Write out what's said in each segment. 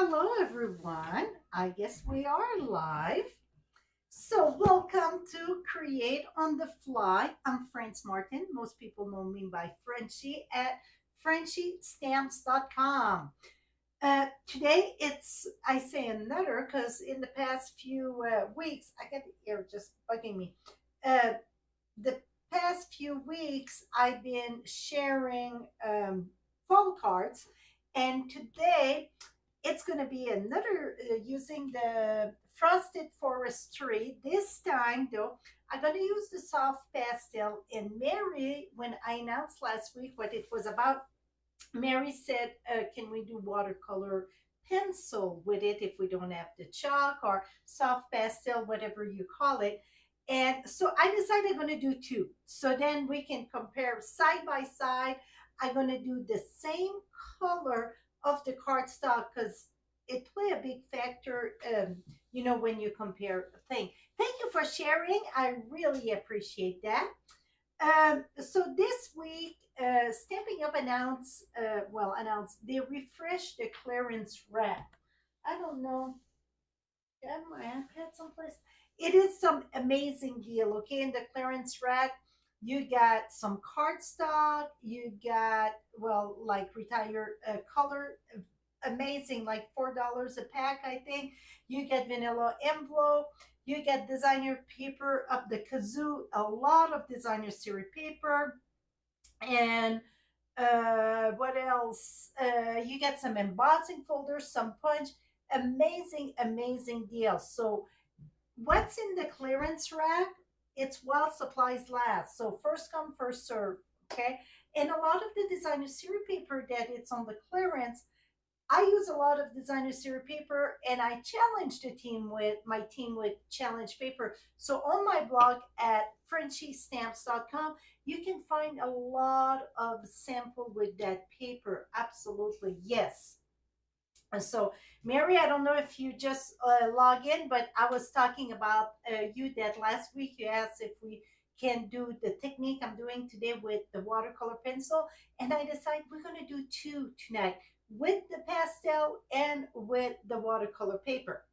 Hello, everyone. I guess we are live. So, welcome to Create on the Fly. I'm France Martin. Most people know me by Frenchie at frenchiestamps.com. Today, I say another because in the past few weeks, I got the ear just bugging me. Uh, the past few weeks, I've been sharing fall cards, and today it's going to be another using the frosted forestry. This time, though, I'm going to use the soft pastel. And Mary, when I announced last week what it was about, Mary said, can we do watercolor pencil with it if we don't have the chalk or soft pastel, whatever you call it? And so I decided I'm going to do two. So then we can compare side by side. I'm going to do the same color of the cardstock because it play a big factor, when you compare a thing. Thank you for sharing. I really appreciate that. So this week, Stamping Up announced they refreshed the clearance rack. I don't know. Got my iPad someplace. It is some amazing deal. Okay, in the clearance rack, you got some cardstock. You got like retire color, amazing, like $4 a pack, I think. You get vanilla envelope. You get designer paper up the kazoo. A lot of designer series paper, and what else? You get some embossing folders, some punch. Amazing, amazing deal. So what's in the clearance rack? It's while supplies last. So first come, first serve. Okay. And a lot of the designer series paper that it's on the clearance, I use a lot of designer series paper, and I challenge my team with challenge paper. So on my blog at frenchiestamps.com, you can find a lot of sample with that paper. Absolutely, yes. And so, Mary, I don't know if you just log in, but I was talking about you that last week. You asked if we can do the technique I'm doing today with the watercolor pencil. And I decided we're going to do two tonight with the pastel and with the watercolor paper.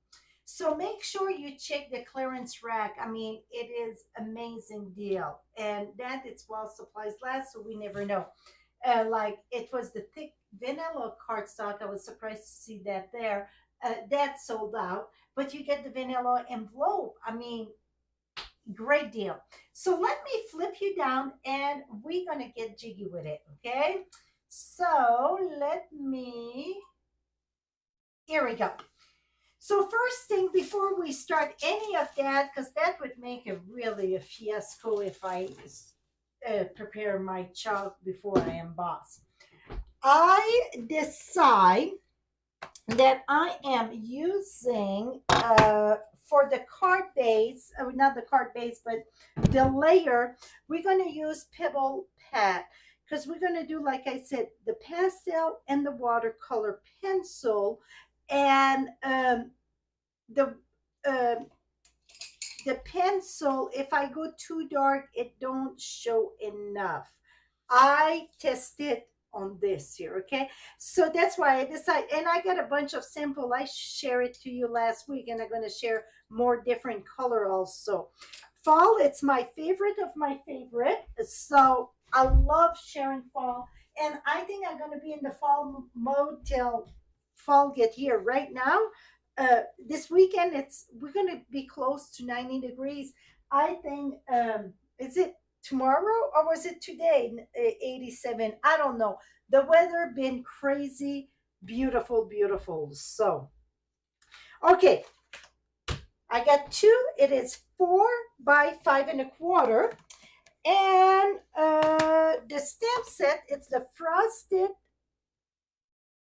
So make sure you check the clearance rack. I mean, it is amazing deal. And that it's while supplies last, so we never know. Like it was the thick vanilla cardstock. I was surprised to see that there. That sold out, but you get the vanilla envelope. I mean, great deal. So let me flip you down and we're going to get jiggy with it. Okay. So here we go. So first thing, before we start any of that, because that would make a fiasco if I prepare my chalk before I emboss. I decide that I am using for the card base, not the card base, but the layer, we're going to use Pebble Pat because we're going to do, like I said, the pastel and the watercolor pencil, and the uh, the pencil, if I go too dark, it don't show enough. I tested on this here, okay? So that's why I decided, and I got a bunch of sample. I share it to you last week, and I'm going to share more different color also. Fall, it's my favorite of my favorite. So I love sharing fall, and I think I'm going to be in the fall mode till fall get here. Right now, this weekend, we're going to be close to 90 degrees. I think, is it tomorrow or was it today? 87. I don't know. The weather been crazy, beautiful, beautiful. So, okay, I got two. It is 4 by 5 1/4, and the stamp set. It's the frosted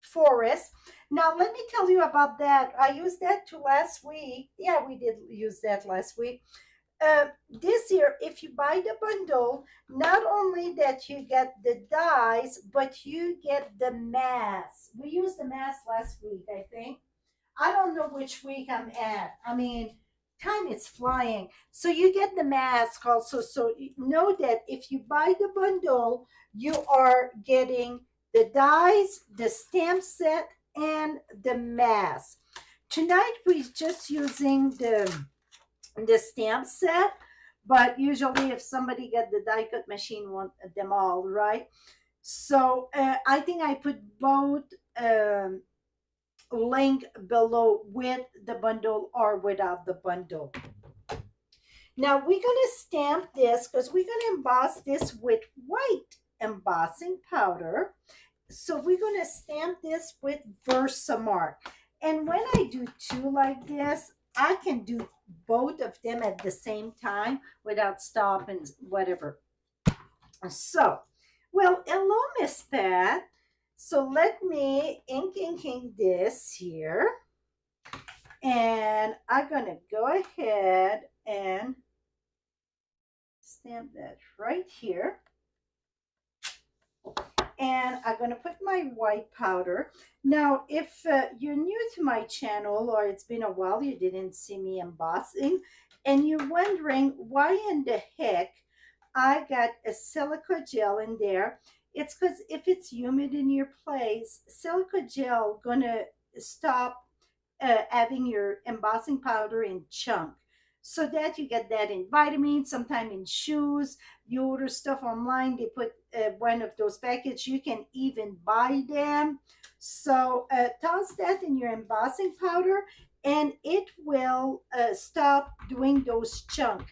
forest. Now, let me tell you about that. I used that to last week. Yeah, we did use that last week. This year, if you buy the bundle, not only that you get the dies, but you get the mask. We used the mask last week, I think. I don't know which week I'm at. I mean, time is flying. So you get the mask also. So you know that if you buy the bundle, you are getting the dies, the stamp set, and the mask. Tonight we're just using the stamp set, but usually if somebody get the die cut machine, want them all, right? So I think I put both um, link below with the bundle or without the bundle. Now we're gonna stamp this because we're gonna emboss this with white embossing powder. So we're gonna stamp this with Versamark. And when I do two like this, I can do both of them at the same time without stopping, whatever. So, well, hello, Miss Pat. So let me ink this here. And I'm gonna go ahead and stamp that right here. And I'm going to put my white powder. Now, if you're new to my channel or it's been a while you didn't see me embossing and you're wondering why in the heck I got a silica gel in there, it's because if it's humid in your place, silica gel gonna stop having your embossing powder in chunk. So that you get that in vitamins, sometime in shoes. You order stuff online, they put one of those packets. You can even buy them. So toss that in your embossing powder and it will stop doing those chunks.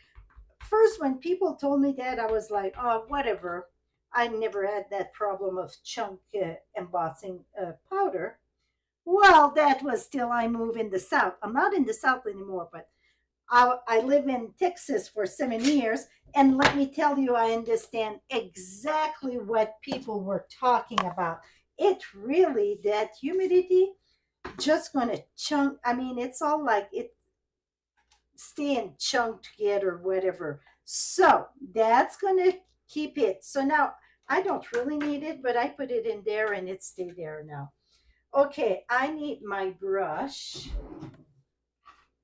First, when people told me that, I was like, oh, whatever. I never had that problem of chunk embossing powder. Well, that was till I moved in the South. I'm not in the South anymore, but I live in Texas for 7 years. And let me tell you, I understand exactly what people were talking about. It really, that humidity, just going to chunk. I mean, it's all like it staying chunked together, whatever. So that's going to keep it. So now I don't really need it, but I put it in there and it stayed there now. Okay, I need my brush.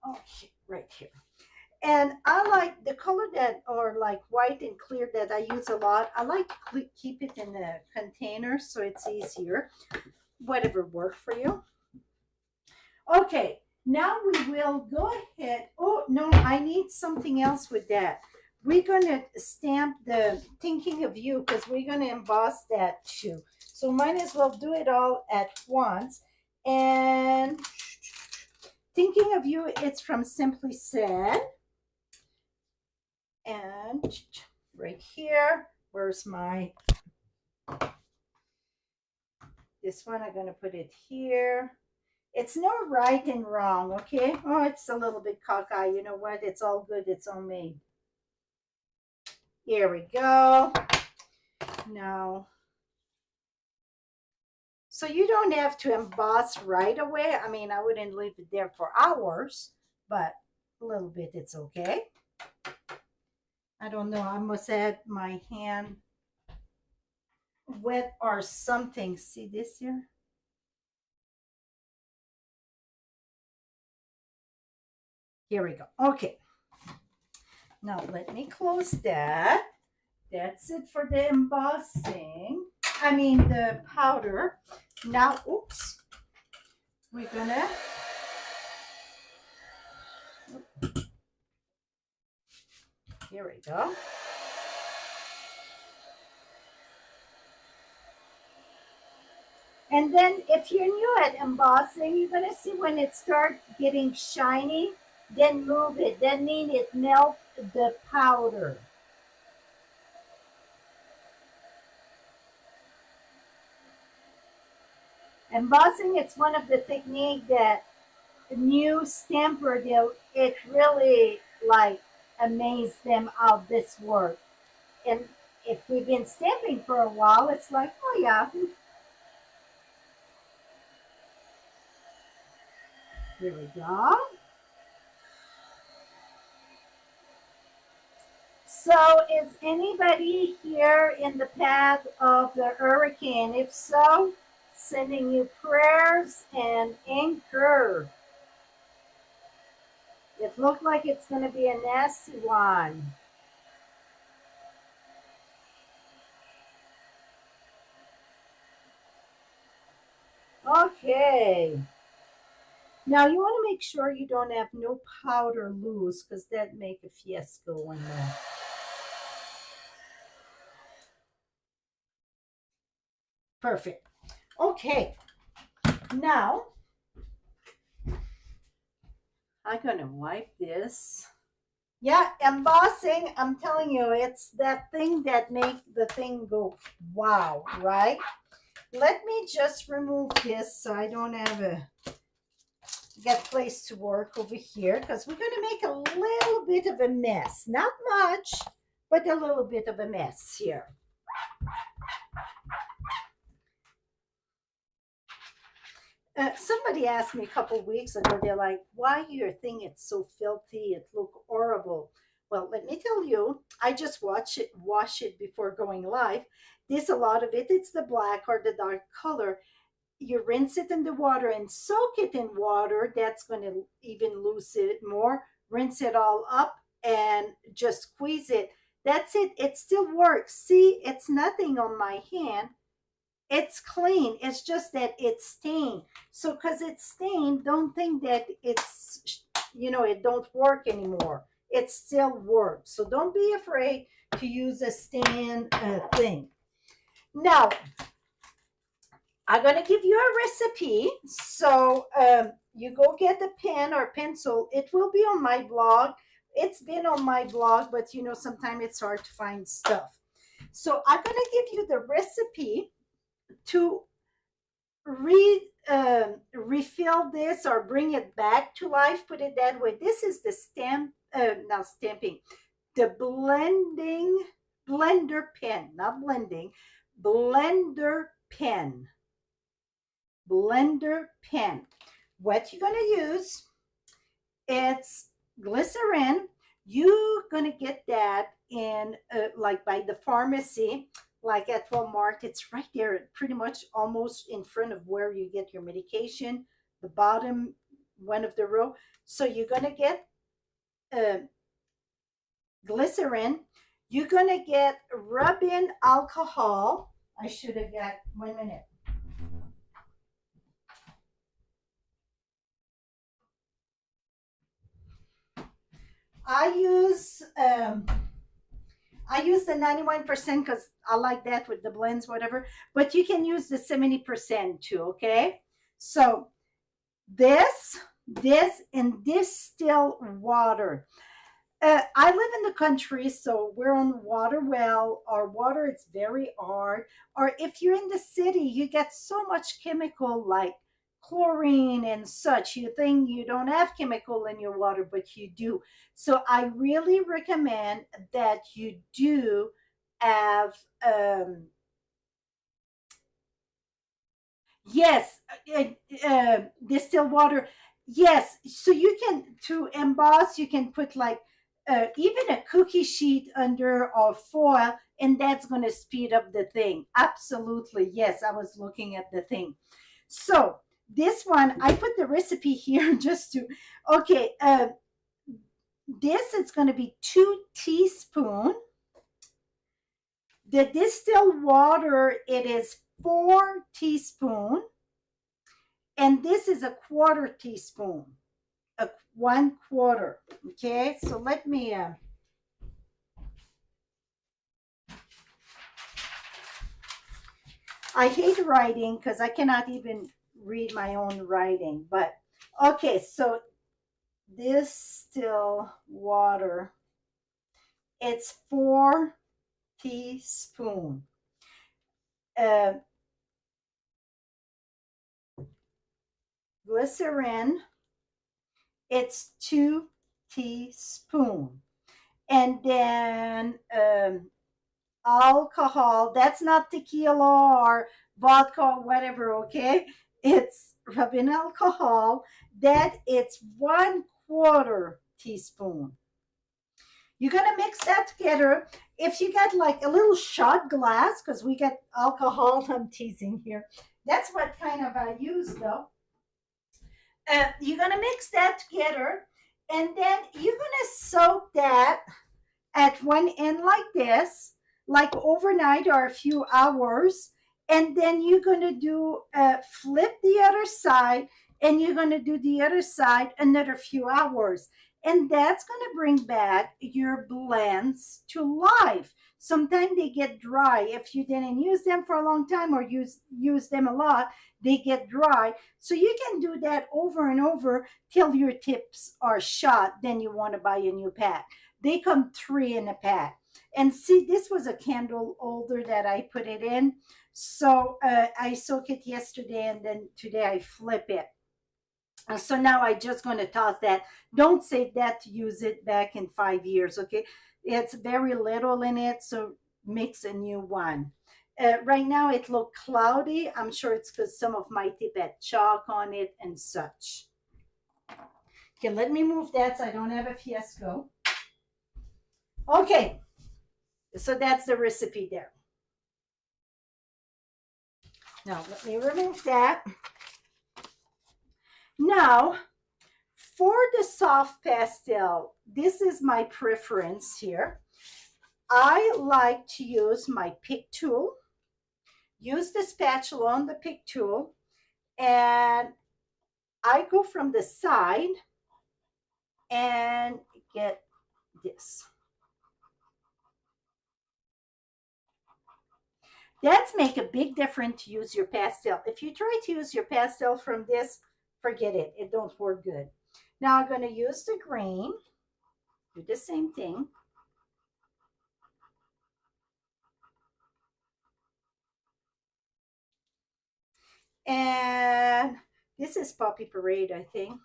Okay, right here. And I like the color that, or like white and clear that I use a lot. I like to keep it in a container so it's easier. Whatever works for you. Okay, now we will go ahead. Oh, no, I need something else with that. We're going to stamp the Thinking of You because we're going to emboss that too. So might as well do it all at once. And Thinking of You, it's from Simply Said. And right here, where's my, this one, I'm going to put it here. It's no right and wrong, okay? Oh, it's a little bit cockeyed. You know what? It's all good. It's all made. Here we go. Now, so you don't have to emboss right away. I mean, I wouldn't leave it there for hours, but a little bit, it's okay. I don't know. I must have my hand wet or something. See this here? Here we go. Okay. Now let me close that. That's it for the embossing. I mean the powder. Now, oops. We're gonna here we go. And then if you're new at embossing, you're gonna see when it starts getting shiny, then move it. That means it melts the powder. Embossing, it's one of the techniques that new stamper, it really like amazed them how this work. And if we've been stamping for a while, it's like, oh yeah, here we go. So is anybody here in the path of the hurricane? If so, sending you prayers and anchor. It looked like it's going to be a nasty one. Okay. Now you want to make sure you don't have no powder loose because that make a fiasco in there. Perfect. Okay. Now I'm gonna wipe this. Yeah, embossing, I'm telling you, it's that thing that makes the thing go wow, right? Let me just remove this so I don't have a get place to work over here because we're going to make a little bit of a mess. Not much, but a little bit of a mess here. Somebody asked me a couple weeks ago, they're like, why your thing it's so filthy, it look horrible. Well, let me tell you, I just wash it before going live. There's a lot of it, it's the black or the dark color. You rinse it in the water and soak it in water. That's going to even loosen it more. Rinse it all up and just squeeze it. That's it. It still works. See, it's nothing on my hand. It's clean. It's just that it's stained. So because it's stained, don't think that it's, it don't work anymore. It still works. So don't be afraid to use a stain thing. Now, I'm going to give you a recipe. So you go get a pen or pencil. It will be on my blog. It's been on my blog, but sometimes it's hard to find stuff. So I'm going to give you the recipe to refill this or bring it back to life, put it that way. This is the not stamping, the blender pen, not blending, blender pen. Blender pen. What you're going to use, it's glycerin. You're going to get that in like by the pharmacy, like at Walmart. It's right there, pretty much almost in front of where you get your medication, the bottom one of the row. So you're going to get glycerin. You're going to get rub-in alcohol. I should have got 1 minute. I use the 91% because I like that with the blends, whatever. But you can use the 70% too. Okay. So this, and distilled water. I live in the country, so we're on water well. Our water is very hard. Or if you're in the city, you get so much chemical like chlorine and such. You think you don't have chemical in your water, but you do. So I really recommend that you do have yes, distilled water. Yes, so you can to emboss. You can put like even a cookie sheet under or foil, and that's going to speed up the thing. Absolutely, yes. I was looking at the thing. So this one, I put the recipe here just to. Okay, this is going to be 2 teaspoons. The distilled water, it is 4 teaspoons. And this is a 1/4 teaspoon, a 1/4. Okay, so let me. I hate writing because I cannot even read my own writing. But okay, so distilled water, it's 4 teaspoons. Glycerin, it's 2 teaspoons. And then alcohol, that's not tequila or vodka, whatever, okay? It's rubbing alcohol, that it's 1/4 teaspoon. You're gonna mix that together. If you get like a little shot glass, because we get alcohol, I'm teasing here. That's what kind of I use though. You're gonna mix that together, and then you're gonna soak that at one end like this, like overnight or a few hours. And then you're going to do flip the other side, and you're going to do the other side another few hours, and that's going to bring back your blends to life. Sometimes they get dry if you didn't use them for a long time or use them a lot. They get dry, so you can do that over and over till your tips are shot. Then you want to buy a new pack. They come three in a pack. And see, this was a candle holder that I put it in. So I soak it yesterday, and then today I flip it. So now I just going to toss that. Don't save that to use it back in 5 years, okay? It's very little in it, so mix a new one. Right now it look cloudy. I'm sure it's because some of my tip had chalk on it and such. Okay, let me move that so I don't have a fiasco. Okay, so that's the recipe there. Now let me remove that. Now, for the soft pastel, this is my preference here. I like to use my pick tool, use the spatula on the pick tool, and I go from the side and get this. That's make a big difference to use your pastel. If you try to use your pastel from this, forget it. It don't work good. Now I'm going to use the green, do the same thing. And this is Poppy Parade, I think.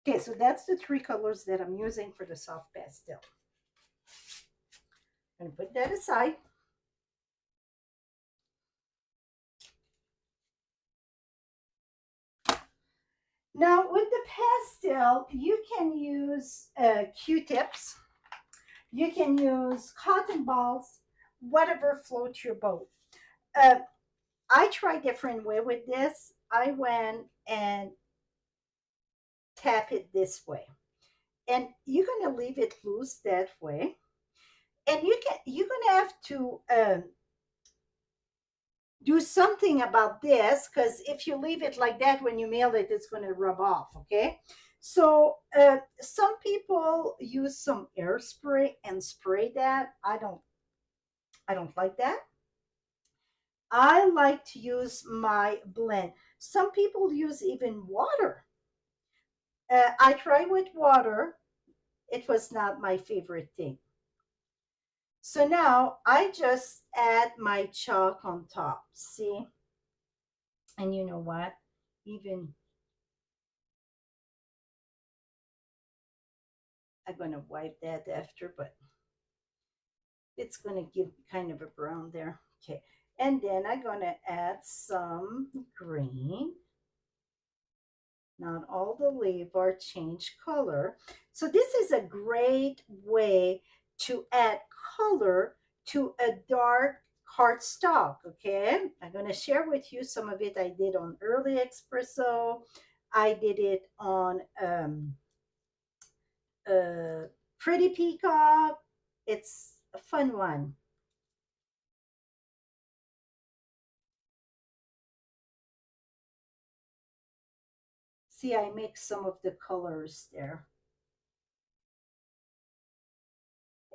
Okay, so that's the three colors that I'm using for the soft pastel. I'm going to put that aside. Now, with the pastel, you can use Q-tips. You can use cotton balls, whatever floats your boat. Uh, I try different way with this. I went and tap it this way. And you're going to leave it loose that way. And you're going to have to do something about this, because if you leave it like that when you mail it, it's going to rub off. Okay, so some people use some air spray and spray that. I don't like that. I like to use my blend. Some people use even water. I tried with water. It was not my favorite thing. So now I just add my chalk on top. See, and you know what, even I'm going to wipe that after, but it's going to give kind of a brown there. Okay. And then I'm going to add some green. Not all the leaves are change color. So this is a great way to add color to a dark cardstock. Okay. I'm going to share with you some of it I did on early espresso. I did it on Pretty Peacock. It's a fun one. See, I mix some of the colors there.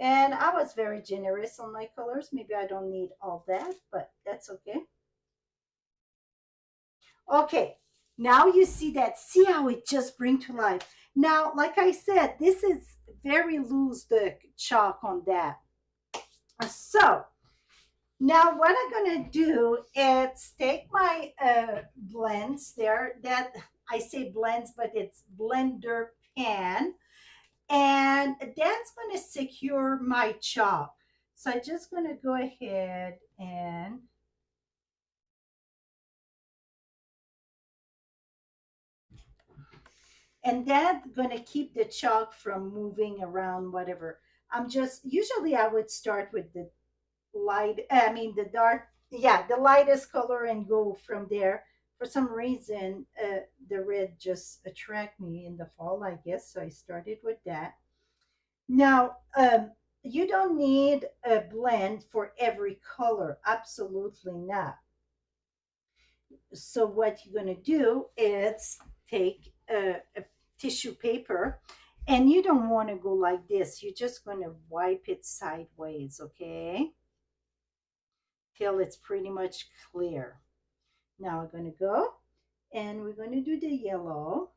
And I was very generous on my colors. Maybe I don't need all that, but that's okay. Okay, now you see that. See how it just bring to life. Now, like I said, this is very loose, the chalk on that. So now what I'm going to do is take my blends there. That I say blends, but it's blender pan. And that's going to secure my chalk. So I'm just going to go ahead and that's going to keep the chalk from moving around, whatever. I'm just, usually I would start with the light, I mean the dark, yeah, the lightest color and go from there for some reason, the red just attract me in the fall, I guess. So I started with that. Now, you don't need a blend for every color. Absolutely not. So what you're going to do is take a tissue paper, and you don't want to go like this. You're just going to wipe it sideways, okay? Till it's pretty much clear. Now we're going to go and we're going to do the yellow.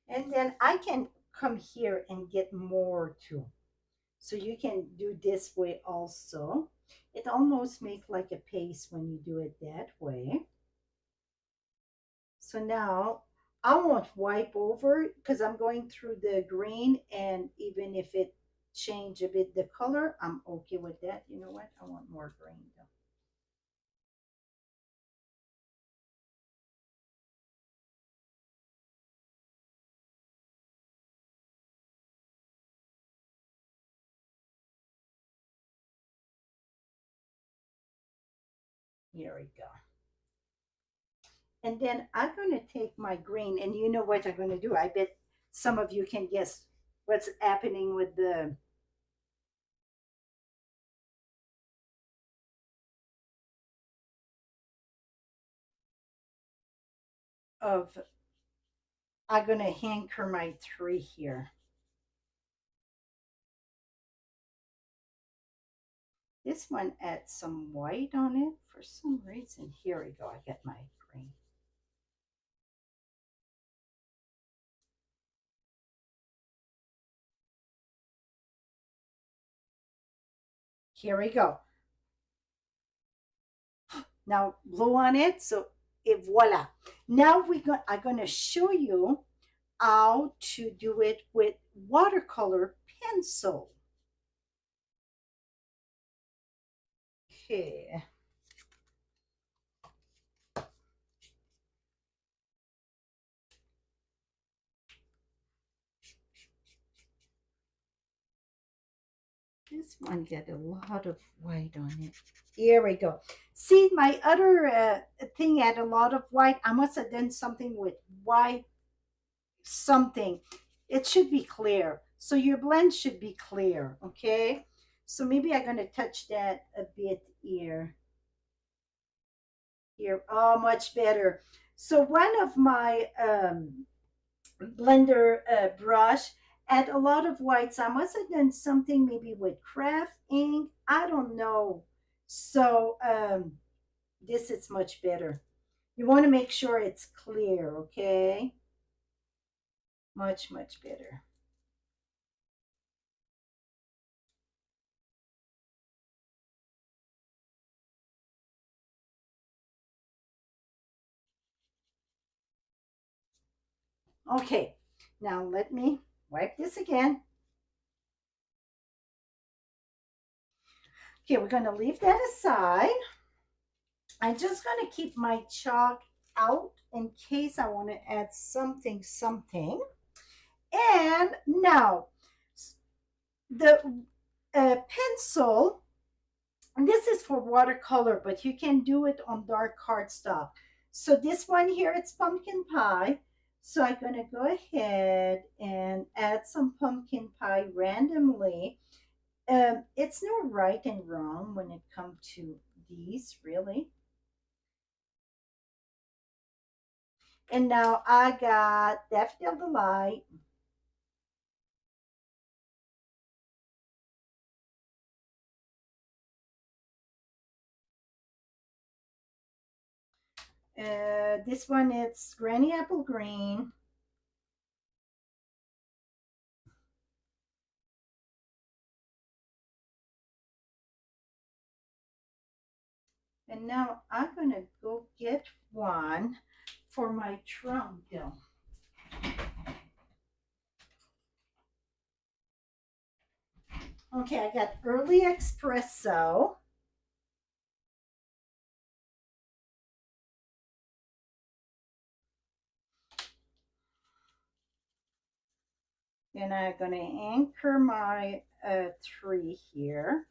And then I can come here and get more too. So you can do this way also. It almost makes like a paste when you do it that way. So now I won't wipe over because I'm going through the green, and even if it change a bit the color, I'm okay with that. You know what? I want more green though. Here we go. And then I'm going to take my green, and you know what I'm going to do? I bet some of you can guess what's happening with the of I'm going to anchor my three here. This one adds some white on it for some reason. Here we go. I get my green. Here we go. Now blue on it. So et voila. Now I'm going to show you how to do it with watercolor pencil. Okay. This one got a lot of white on it. Here we go. See, my other thing had a lot of white. I must have done something with white something. It should be clear. So your blend should be clear, okay? So maybe I'm going to touch that a bit here. Here, oh, much better. So one of my blender brush had a lot of whites. I must have done something maybe with craft ink. I don't know. So this is much better. You want to make sure it's clear, okay? Much, much better. Okay, now let me wipe this again. Okay, we're going to leave that aside. I'm just going to keep my chalk out in case I want to add something. And now, the pencil, and this is for watercolor, but you can do it on dark cardstock. So this one here, it's pumpkin pie. So I'm going to go ahead and add some pumpkin pie randomly. It's no right and wrong when it comes to these, really. And now I got Daffodil Delight. This one it's Granny Apple Green. And now I'm gonna go get one for my trunk though. Okay, I got early espresso. And I'm going to anchor my tree here.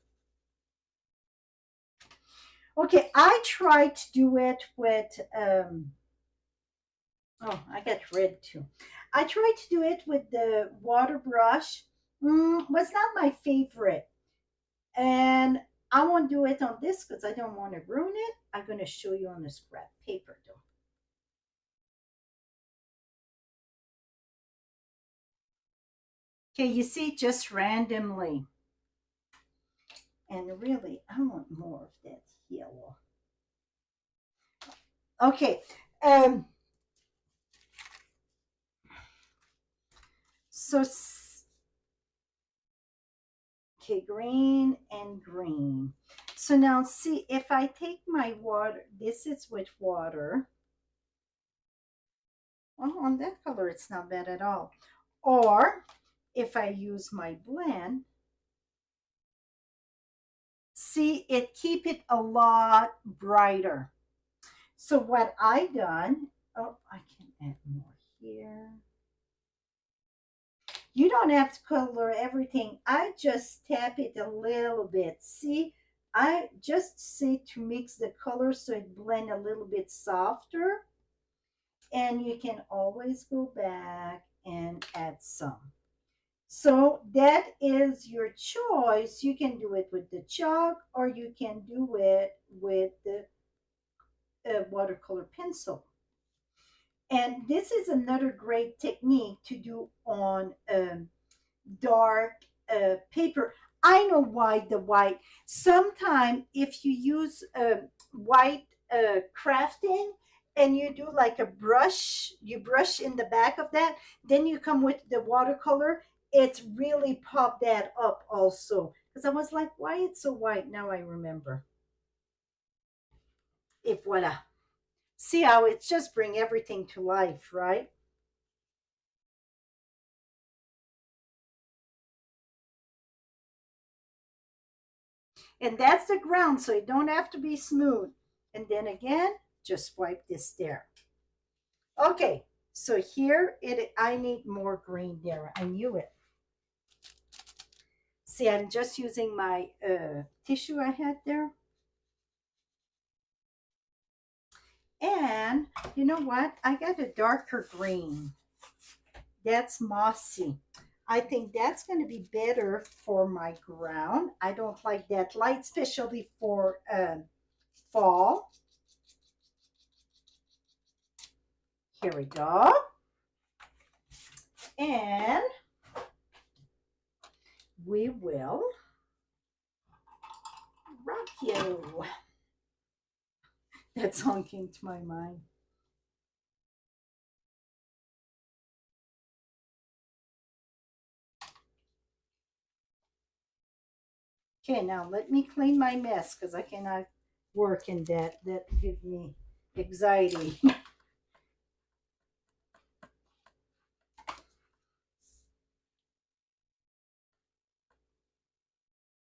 Okay, I tried to do it with, oh, I got red too. I tried to do it with the water brush. Was not my favorite. And I won't do it on this because I don't want to ruin it. I'm going to show you on the scrap paper though. Okay, you see, just randomly. And really, I want more of that yellow. Okay. So, okay, green and green. So now see, if I take my water, this is with water. Oh, on that color, it's not bad at all. Or if I use my blend, see, it keep it a lot brighter. So what I done, oh, I can add more here. You don't have to color everything. I just tap it a little bit. See, I just say to mix the color so it blend a little bit softer. And you can always go back and add some. So that is your choice. You can do it with the chalk or you can do it with the watercolor pencil. And this is another great technique to do on dark paper. I know why the white. Sometimes if you use white crafting and you do like a brush, you brush in the back of that, then you come with the watercolor, it's really popped that up also. Because I was like, why it's so white? Now I remember. If voila. See how it's just bring everything to life, right? And that's the ground, so it don't have to be smooth. And then again, just wipe this there. Okay, so here I need more green there. I knew it. See, I'm just using my tissue I had there. And you know what? I got a darker green. That's mossy. I think that's going to be better for my ground. I don't like that light, especially for fall. Here we go. And we will rock you. That song came to my mind. Okay, now let me clean my mess because I cannot work in that. That gives me anxiety.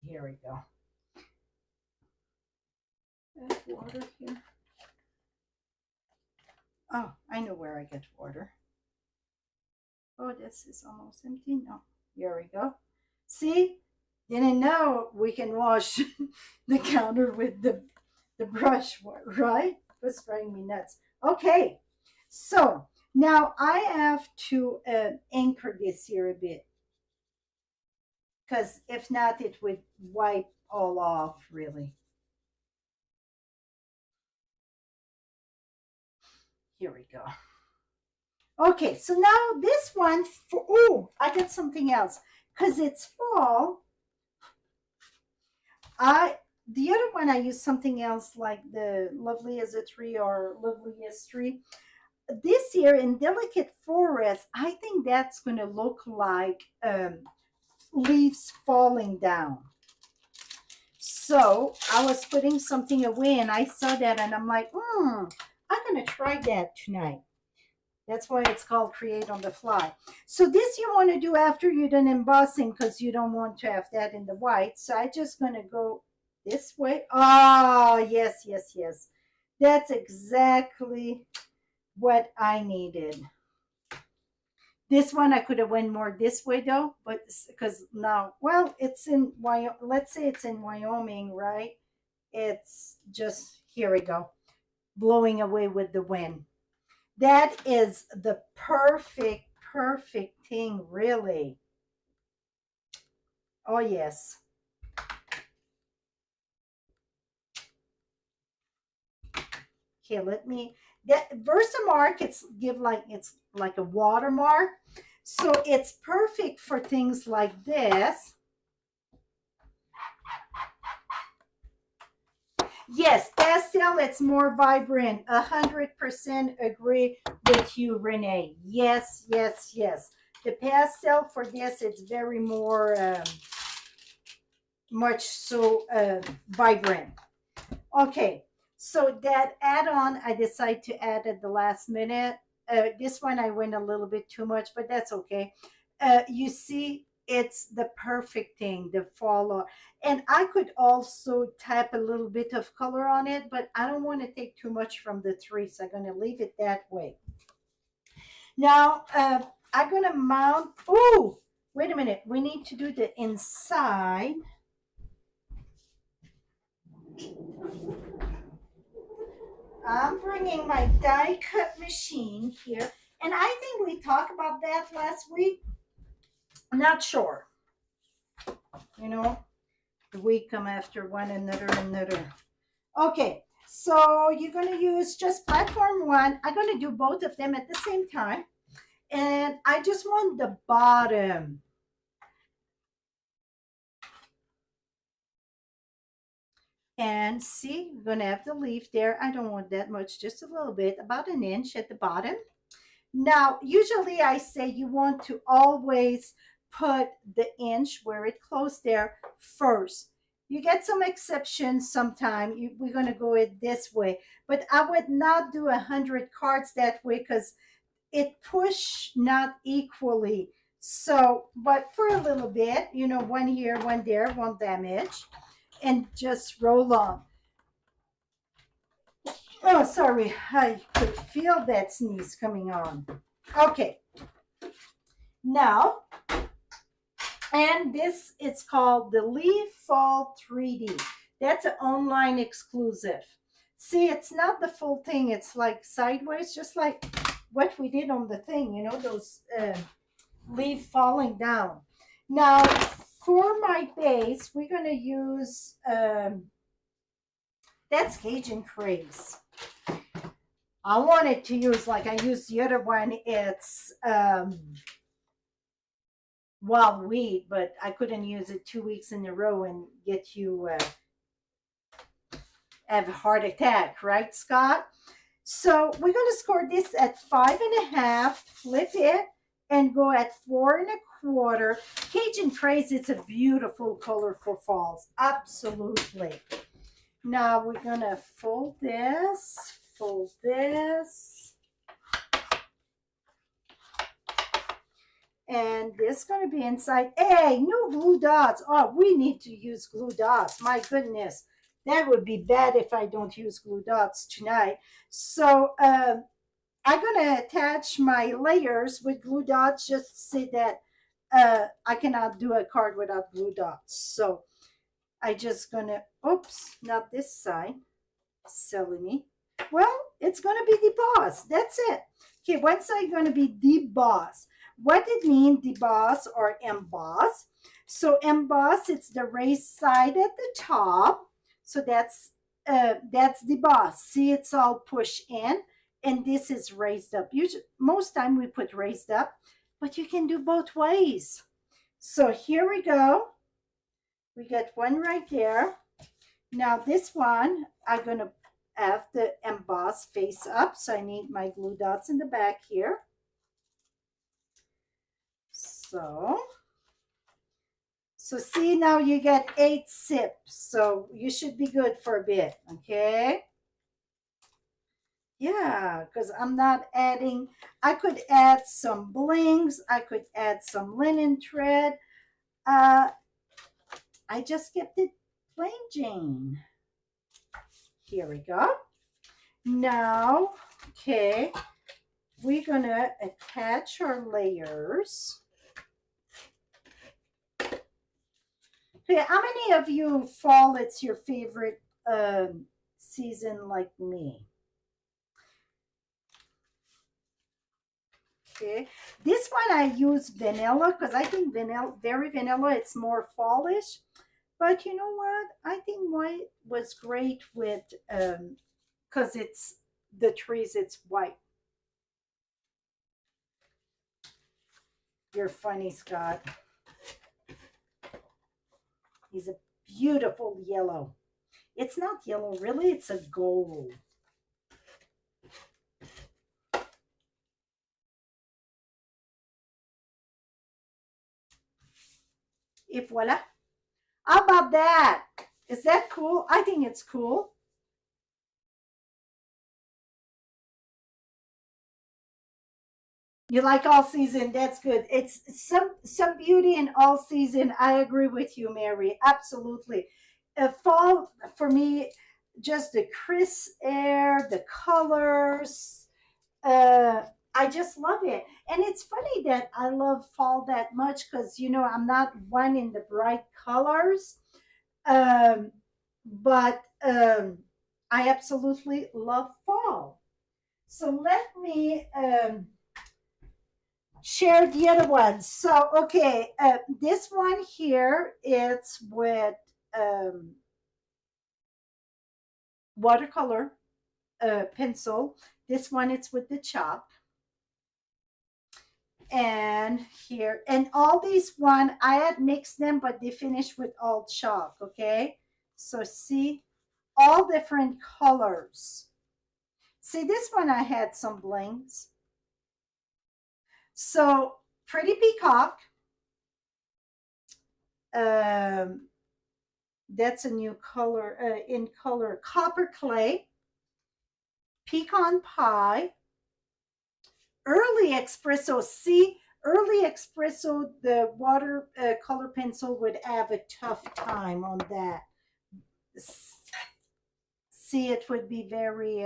Here we go. Add water here. Oh, I know where I get water. Oh, this is almost empty. No, here we go. See, didn't know we can wash the counter with the brush, right? It's driving me nuts. Okay, so now I have to anchor this here a bit because if not, it would wipe all off really. Here we go. Okay, so now this one, oh, I got something else because it's fall. The other one I use something else like the Lovely as a Tree or Loveliest Tree. This year in Delicate Forest, I think that's going to look like leaves falling down. So I was putting something away and I saw that and I'm like, I'm going to try that tonight. That's why it's called Create on the Fly. So this you want to do after you're done embossing because you don't want to have that in the white. So I just going to go this way. Oh, yes, yes, yes. That's exactly what I needed. This one I could have went more this way though, but because now, well, it's in let's say it's in Wyoming, right? It's just, here we go, blowing away with the wind. That is the perfect thing, really. Oh yes. Okay, let me, that Versamark, it's like a watermark. So it's perfect for things like this. Yes, pastel, it's more vibrant. 100% agree with you, Renee. Yes, yes, yes. The pastel for this, it's very more, much so vibrant. Okay, so that add-on, I decided to add at the last minute. This one I went a little bit too much, but that's okay. You see, it's the perfect thing, the follow. And I could also tap a little bit of color on it, but I don't want to take too much from the three, so I'm going to leave it that way. Now, I'm going to mount. Oh, wait a minute. We need to do the inside. I'm bringing my die cut machine here. And I think we talked about that last week. I'm not sure. You know, the week come after one another. Okay, so you're going to use just platform one. I'm going to do both of them at the same time. And I just want the bottom. And see, we're going to have the leaf there. I don't want that much, just a little bit, about an inch at the bottom. Now, usually I say you want to always put the inch where it closed there first. You get some exceptions sometime. We're going to go it this way. But I would not do 100 cards that way because it push not equally. So, but for a little bit, you know, one here, one there, won't damage. And just roll on. Oh, sorry. I could feel that sneeze coming on. Okay. Now, and this it's called the Leaf Fall 3D. That's an online exclusive. See, it's not the full thing. It's like sideways, just like what we did on the thing, you know, those leaf falling down. Now, for my base, we're going to use, that's Cajun Craze. I wanted to use, like I used the other one, it's wild wheat, but I couldn't use it 2 weeks in a row and get you have a heart attack, right, Scott? So we're going to score this at 5.5, flip it, and go at 4.25. Cajun Craze, it's a beautiful color for falls. Absolutely. Now we're going to fold this, and this is going to be inside. Hey, no glue dots. Oh, we need to use glue dots. My goodness. That would be bad if I don't use glue dots tonight. So I'm going to attach my layers with glue dots just to say that I cannot do a card without glue dots. So I just going to, oops, not this side. Silly me. Well, it's going to be deboss. That's it. Okay, one side going to be deboss. What it means, deboss or emboss. So emboss, it's the raised side at the top. So that's deboss. See, it's all pushed in, and this is raised up. Usually, most time we put raised up, but you can do both ways. So here we go. We got one right there. Now this one, I'm going to have the emboss face up. So I need my glue dots in the back here. So see, now you get 8 sips. So you should be good for a bit, okay? Yeah, because I'm not adding, I could add some blings. I could add some linen thread. I just kept it plain Jane. Here we go. Now, okay, we're gonna attach our layers. Okay, how many of you fall it's your favorite season like me? Okay, this one I use vanilla because I think vanilla, very vanilla, it's more fallish. But you know what? I think white was great with because it's the trees, it's white. You're funny, Scott. He's a beautiful yellow. It's not yellow, really, it's a gold. Et voila. How about that? Is that cool? I think it's cool. You like all season. That's good. It's some beauty in all season. I agree with you, Mary. Absolutely. Fall for me, just the crisp air, the colors. I just love it. And it's funny that I love fall that much because I'm not one in the bright colors. Um, but I absolutely love fall. So let me share the other ones. So, okay, this one here, it's with um, watercolor pencil. This one, it's with the chalk. And here, and all these one, I had mixed them, but they finished with all chalk, okay? So see, all different colors. See, this one, I had some blings. So, Pretty Peacock, um, that's a new color in color copper clay, pecan pie, early espresso. See, early espresso, the water color pencil would have a tough time on that. See, it would be very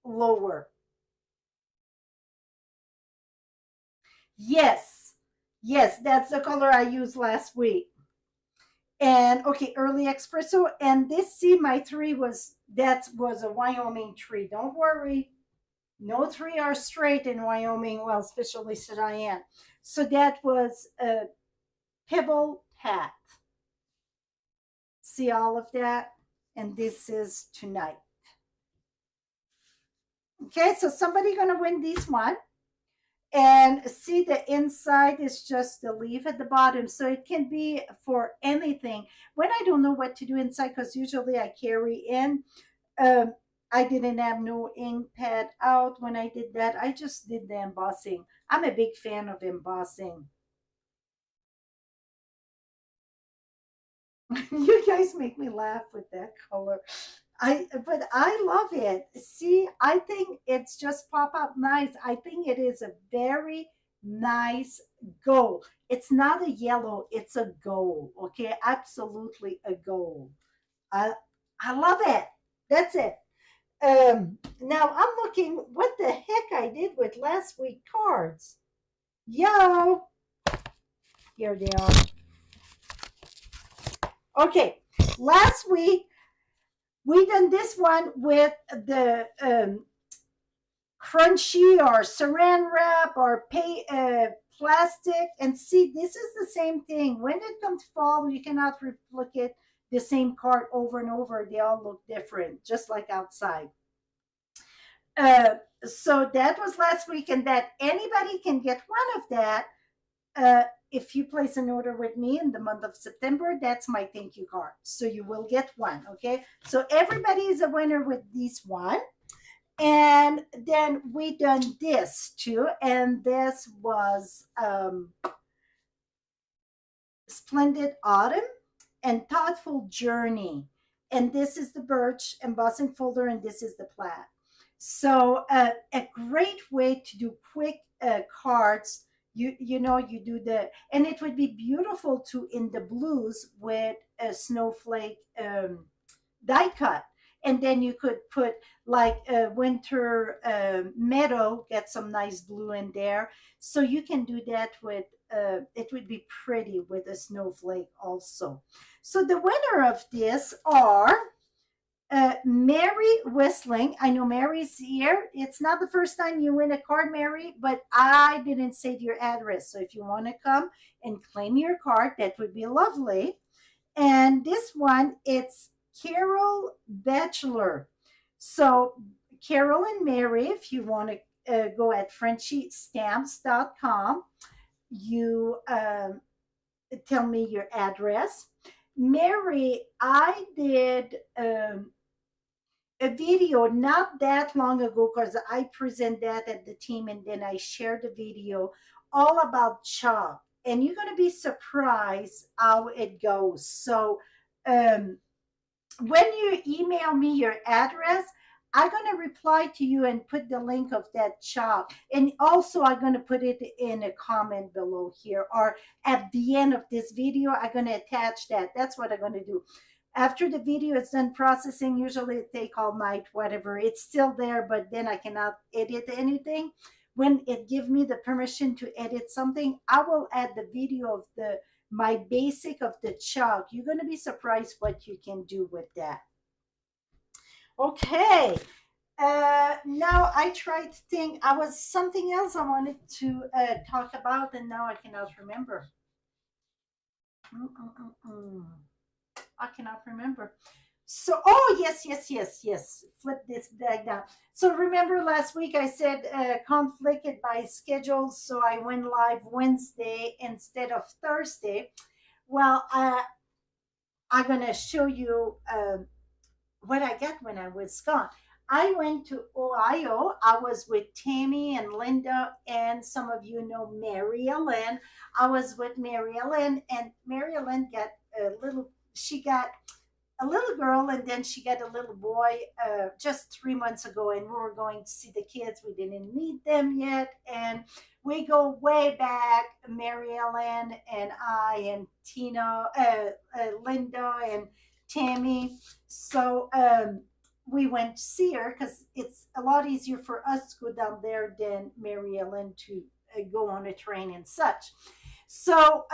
lower. Yes, yes, that's the color I used last week. And okay, early espresso. And this, see, my tree was that was a Wyoming tree. Don't worry, no three are straight in Wyoming. Well, especially Cheyenne. So that was a pebble path. See all of that, and this is tonight. Okay, so somebody gonna win this one. And see, the inside is just the leaf at the bottom, so it can be for anything. When I don't know what to do inside, because usually I carry in, um, I didn't have no ink pad out when I did that. I just did the embossing. I'm a big fan of embossing. You guys make me laugh with that color. But I love it. See, I think it's just pop up nice. I think it is a very nice gold. It's not a yellow, it's a gold. Okay, absolutely a gold. I I love it. That's it. Now I'm looking what the heck I did with last week cards. Yo, here they are. Okay, last week we done this one with the crunchy or saran wrap or plastic. And see, this is the same thing. When it comes fall, you cannot replicate the same card over and over. They all look different, just like outside. Uh, so that was last week, and that anybody can get one of that. If you place an order with me in the month of September, that's my thank you card. So you will get one. Okay. So everybody is a winner with this one. And then we done this too. And this was Splendid Autumn and Thoughtful Journey. And this is the birch embossing folder, and this is the plaid. So a great way to do quick cards. You do the, and it would be beautiful too in the blues with a snowflake die cut. And then you could put like a winter meadow, get some nice blue in there. So you can do that with, it would be pretty with a snowflake also. So the winner of this are Mary Whistling. I know Mary's here. It's not the first time you win a card, Mary, but I didn't save your address. So if you want to come and claim your card, that would be lovely. And this one, it's Carol Bachelor. So Carol and Mary, if you want to go at frenchiestamps.com, you tell me your address. Mary, I did a video not that long ago because I present that at the team and then I shared the video all about chalk. And you're going to be surprised how it goes. So, um, when you email me your address, I'm going to reply to you and put the link of that shop. And also, I'm going to put it in a comment below here or at the end of this video. I'm going to attach that. That's what I'm going to do. After the video is done processing, usually it take all night, whatever. It's still there, but then I cannot edit anything. When it gives me the permission to edit something, I will add the video of the my basic of the chalk. You're going to be surprised what you can do with that. Okay. Now I tried to think. I was something else I wanted to talk about, and now I cannot remember. Mm-mm-mm-mm. I cannot remember. So, oh, yes, yes, yes, yes. Flip this bag down. So, remember last week I said conflicted by schedules, so I went live Wednesday instead of Thursday. Well, I'm going to show you what I got when I was gone. I went to Ohio. I was with Tammy and Linda, and some of you know Mary Ellen. I was with Mary Ellen, and Mary Ellen got a little, she got a little girl and then she got a little boy just 3 months ago, and we were going to see the kids. We didn't meet them yet, and we go way back, Mary Ellen and I and Tina, Linda and Tammy. So we went to see her because it's a lot easier for us to go down there than Mary Ellen to go on a train and such. So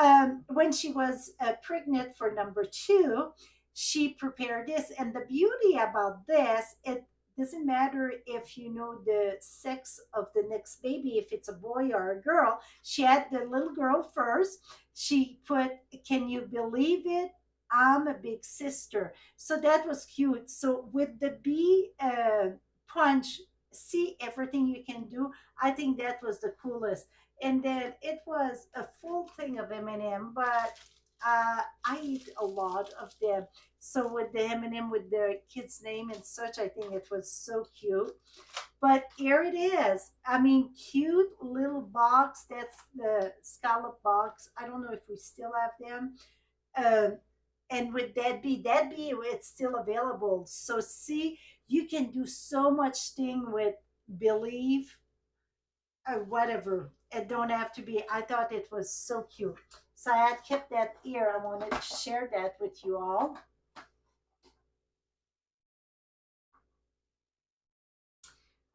when she was pregnant for number two, she prepared this. And the beauty about this, it doesn't matter if you know the sex of the next baby, if it's a boy or a girl. She had the little girl first. She put, can you believe it? I'm a big sister. So that was cute. So with the bee punch, see everything you can do. I think that was the coolest. And then it was a full thing of M&M, but I eat a lot of them. So with the M&M with the kid's name and such, I think it was so cute. But here it is. I mean, cute little box. That's the scallop box. I don't know if we still have them. Um, and with that bee, it's still available. So see, you can do so much thing with believe or whatever. It don't have to be. I thought it was so cute. So I had kept that here. I wanted to share that with you all.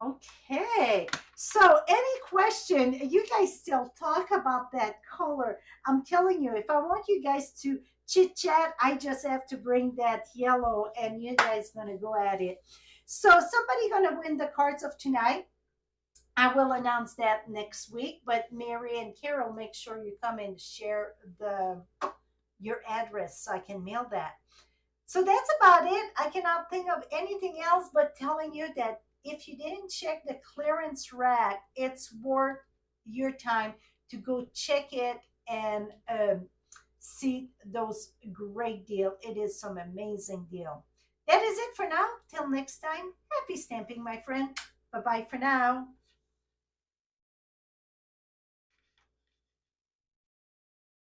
Okay. So any question, you guys still talk about that color. I'm telling you, if I want you guys to chit chat, I just have to bring that yellow and you guys gonna go at it. So somebody gonna win the cards of tonight. I will announce that next week, but Mary and Carol, make sure you come and share the your address so I can mail that. So that's about it. I cannot think of anything else but telling you that if you didn't check the clearance rack, it's worth your time to go check it and see those great deal. It is some amazing deal. That is it for now. Till next time, happy stamping, my friend. Bye bye for now.